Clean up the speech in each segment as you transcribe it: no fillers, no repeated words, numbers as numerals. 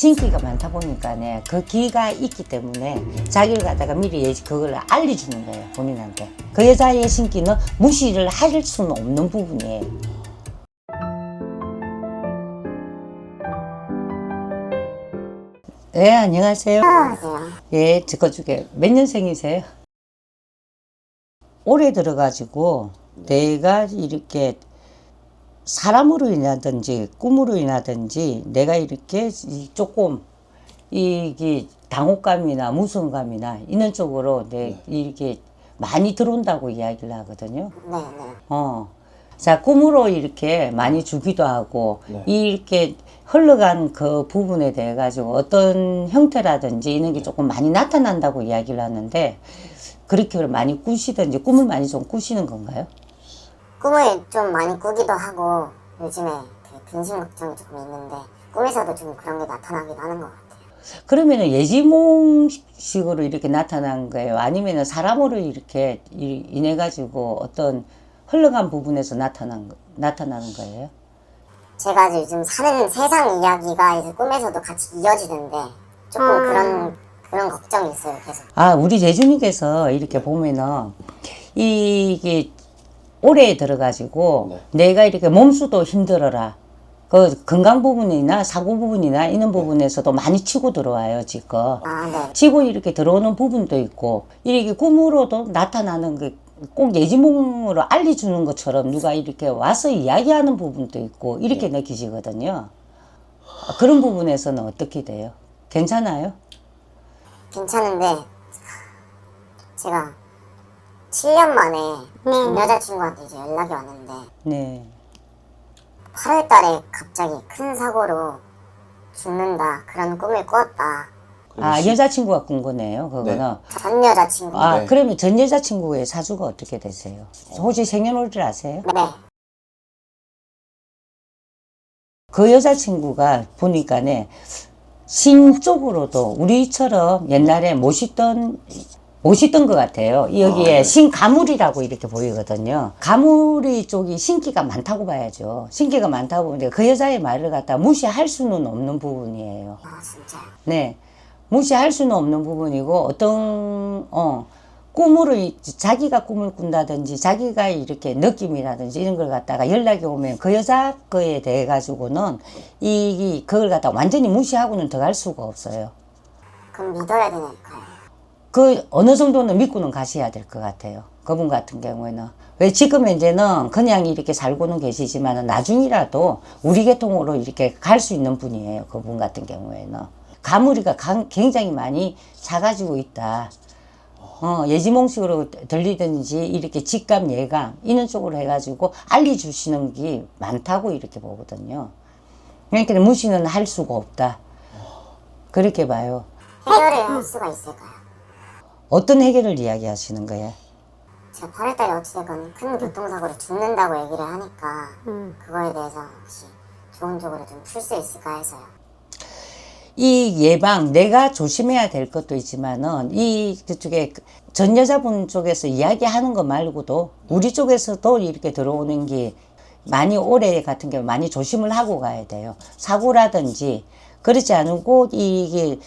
신기가 많다 보니까 그 기가 있기 때문에 자기를 갖다가 미리 그걸 알려주는 거예요, 본인한테. 그 여자의 신기는 무시를 할 수는 없는 부분이에요. 네, 안녕하세요. 예, 저쪽에 몇 년생이세요? 올해 들어가지고 내가 이렇게 사람으로 인하든지 꿈으로 인하든지 내가 이렇게 조금 이게 당혹감이나 무서움감이나 이런 쪽으로 이렇게 많이 들어온다고 이야기를 하거든요. 네. 자, 꿈으로 이렇게 많이 주기도 하고 이렇게 흘러간 그 부분에 대해 가지고 어떤 형태라든지 이런 게 조금 많이 나타난다고 이야기를 하는데, 그렇게 많이 꾸시든지 꿈을 많이 좀 꾸시는 건가요? 꿈을 좀 많이 꾸기도 하고 요즘에 근심 걱정이 조금 있는데 꿈에서도 좀 그런 게 나타나긴 하는 것 같아요. 그러면은 예지몽식으로 이렇게 나타난 거예요? 아니면은 사람으로 이렇게 인해 가지고 어떤 흘러간 부분에서 나타나는 거예요? 제가 요즘 사는 세상 이야기가 이제 꿈에서도 같이 이어지는데 조금 그런 걱정이 있어요, 계속. 아, 우리 제주님께서 이렇게 보면은 이게 올해에 들어가지고 내가 이렇게 몸수도 힘들어라. 그 건강 부분이나 사고 부분이나 이런 부분에서도 많이 치고 들어와요, 지금. 네. 치고 이렇게 들어오는 부분도 있고, 이렇게 꿈으로도 나타나는 게 꼭 예지몽으로 알려주는 것처럼 누가 이렇게 와서 이야기하는 부분도 있고, 이렇게 느끼시거든요. 그런 부분에서는 어떻게 돼요? 괜찮아요? 괜찮은데 제가 7년 만에 전 여자친구한테 이제 연락이 왔는데 네. 8월 달에 갑자기 큰 사고로 죽는다, 그런 꿈을 꾸었다. 아, 여자친구가 꾼 거네요, 그거는. 전 여자친구. 아, 그러면 전 여자친구의 사주가 어떻게 되세요? 혹시 생년월일 아세요? 네. 그 여자친구가 보니까네, 신 쪽으로도 우리처럼 옛날에 모시던 것 같아요. 여기에 신가물이라고 이렇게 보이거든요. 가물이 쪽이 신기가 많다고 봐야죠. 신기가 많다고 보는데 그 여자의 말을 갖다 무시할 수는 없는 부분이에요. 아, 진짜. 네. 무시할 수는 없는 부분이고, 어떤, 꿈으로, 자기가 꿈을 꾼다든지, 자기가 이렇게 느낌이라든지 이런 걸 갖다가 연락이 오면 그 여자 거에 대해 가지고는 그걸 갖다가 완전히 무시하고는 들어갈 수가 없어요. 그럼 믿어야 되니까요. 그 어느 정도는 믿고는 가셔야 될 것 같아요. 그분 같은 경우에는. 왜 지금 현재는 그냥 이렇게 살고는 계시지만 나중이라도 우리 계통으로 이렇게 갈 수 있는 분이에요. 그분 같은 경우에는. 가물이가 굉장히 많이 작아지고 있다. 예지몽식으로 들리든지 이렇게 직감 예감 이런 쪽으로 해가지고 알려주시는 게 많다고 이렇게 보거든요. 그러니까 무시는 할 수가 없다. 그렇게 봐요. 해결을 할 수가 있을까요? 어떤 해결을 이야기하시는 거예요? 제가 8월 달에 어찌됐건 큰 교통사고로 죽는다고 얘기를 하니까 그거에 대해서 혹시 좋은 쪽으로 좀 풀 수 있을까 해서요. 이 예방, 내가 조심해야 될 것도 있지만은, 그쪽에, 전 여자분 쪽에서 이야기하는 거 말고도, 우리 쪽에서도 이렇게 들어오는 게, 많이 올해 같은 경우 많이 조심을 하고 가야 돼요. 사고라든지, 그렇지 않고, 이게,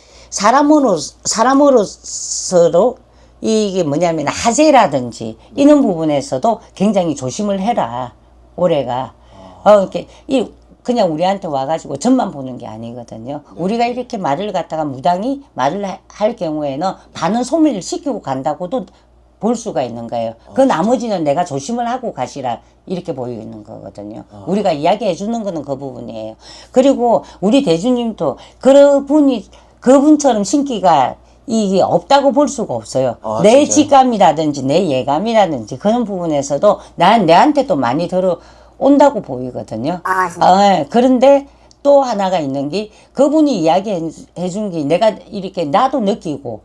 사람으로서도, 이게 뭐냐면, 하재라든지, 이런 부분에서도 굉장히 조심을 해라, 올해가. 이렇게, 그냥 우리한테 와가지고 전만 보는 게 아니거든요. 우리가 이렇게 말을 갖다가 무당히 말을 할 경우에는 반은 소멸을 시키고 간다고도 볼 수가 있는 거예요. 그 나머지는 내가 조심을 하고 가시라 이렇게 보이는 거거든요. 우리가 이야기해 주는 거는 그 부분이에요. 그리고 우리 대주님도 그분처럼 신기가 이게 없다고 볼 수가 없어요. 내 직감이라든지 내 예감이라든지 그런 부분에서도 내한테 또 많이 온다고 보이거든요. 그런데 또 하나가 있는 게, 그분이 이야기해 준 게 내가 이렇게 나도 느끼고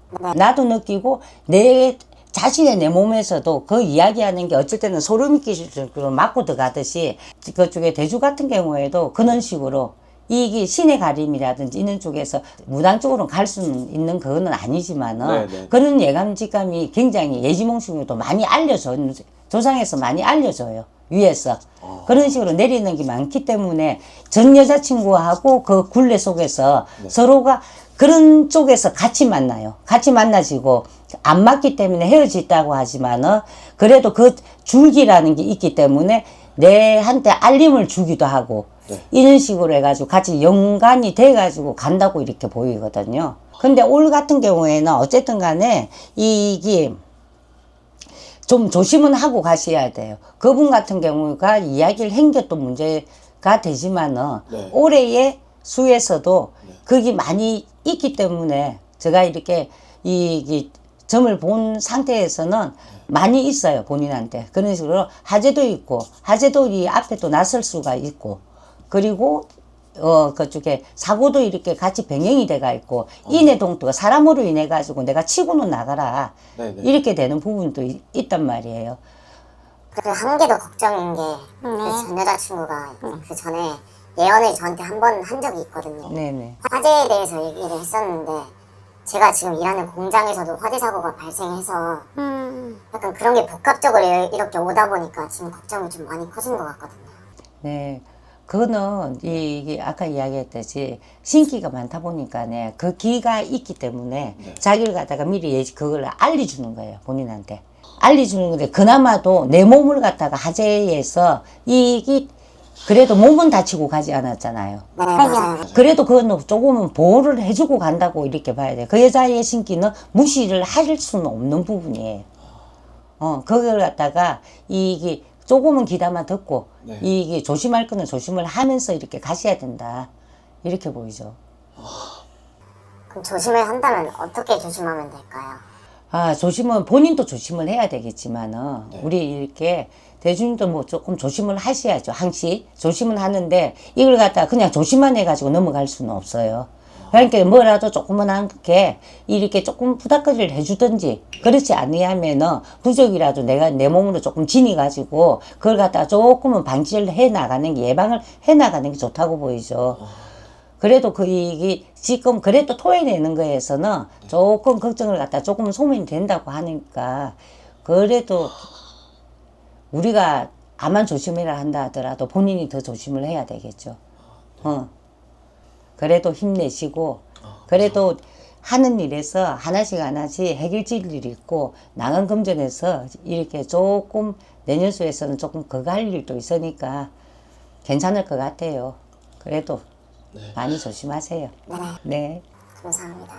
내 자신의 내 몸에서도 그 이야기하는 게 어쩔 때는 소름이 끼치고 맞고 들어가듯이, 그쪽에 대주 같은 경우에도 그런 식으로 이게 신의 가림이라든지 이런 쪽에서 무당 쪽으로 갈 수는 있는 그거는 아니지만은 그런 예감 직감이 굉장히 예지몽식으로도 많이 알려져, 조상에서 많이 알려져요. 위에서. 그런 식으로 내리는 게 많기 때문에 전 여자친구하고 그 굴레 속에서 서로가 그런 쪽에서 같이 만나요. 같이 만나지고 안 맞기 때문에 헤어졌다고 하지만은 그래도 그 줄기라는 게 있기 때문에 내한테 알림을 주기도 하고 이런 식으로 해가지고 같이 연관이 돼가지고 간다고 이렇게 보이거든요. 근데 올 같은 경우에는 어쨌든 간에 이게 좀 조심은 하고 가셔야 돼요. 그분 같은 경우가 이야기를 한 게 또 문제가 되지만은 올해의 수에서도 그게 많이 있기 때문에 제가 이렇게 이 점을 본 상태에서는 많이 있어요, 본인한테. 그런 식으로 화제도 있고, 화제도 이 앞에 또 나설 수가 있고, 그리고 그쪽에 사고도 이렇게 같이 병행이 돼가 있고, 인해동토가 사람으로 인해 가지고 내가 치고는 나가라. 이렇게 되는 부분도 있단 말이에요. 그리고 한 개 더 걱정인 게 그 전 여자친구가 그 전에 예언을 저한테 한 번 한 적이 있거든요. 네네. 화재에 대해서 얘기를 했었는데 제가 지금 일하는 공장에서도 화재 사고가 발생해서 약간 그런 게 복합적으로 이렇게 오다 보니까 지금 걱정이 좀 많이 커진 것 같거든요. 네. 그거는 이게 아까 이야기했듯이 신기가 많다 보니까네 그 기가 있기 때문에 자기를 갖다가 미리 그걸 알려주는 거예요, 본인한테. 알려주는 건데 그나마도 내 몸을 갖다가 화재에서 이게 그래도 몸은 다치고 가지 않았잖아요. 네, 맞아요. 그래도 그건 조금은 보호를 해주고 간다고 이렇게 봐야 돼요. 그 여자의 신기는 무시를 할 수는 없는 부분이에요. 그걸 갖다가 이게 조금은 귀담아 듣고 이게 조심할 거는 조심을 하면서 이렇게 가셔야 된다. 이렇게 보이죠. 그럼 조심을 한다면 어떻게 조심하면 될까요? 아, 조심은 본인도 조심을 해야 되겠지만은 우리 이렇게 대중도 뭐 조금 조심을 하셔야죠. 항시 조심은 하는데 이걸 갖다가 그냥 조심만 해가지고 넘어갈 수는 없어요. 그러니까 뭐라도 조그만하게 이렇게 조금 부닥거리를 해주든지 그렇지 아니하면은 부족이라도 내가 내 몸으로 조금 지니가지고 그걸 갖다가 조금은 방지를 해 나가는 게 예방을 해 나가는 게 좋다고 보이죠. 그래도 이게 지금 그래도 토해내는 거에서는 조금 걱정을 갖다 조금 소문이 된다고 하니까 그래도 우리가 아만 조심해라 한다 하더라도 본인이 더 조심을 해야 되겠죠. 그래도 힘내시고 그래도 하는 일에서 하나씩 해결질 일이 있고 나간 금전에서 이렇게 조금 내년수에서는 조금 그거 할 일도 있으니까 괜찮을 것 같아요. 그래도 많이 조심하세요. 네. 네. 감사합니다.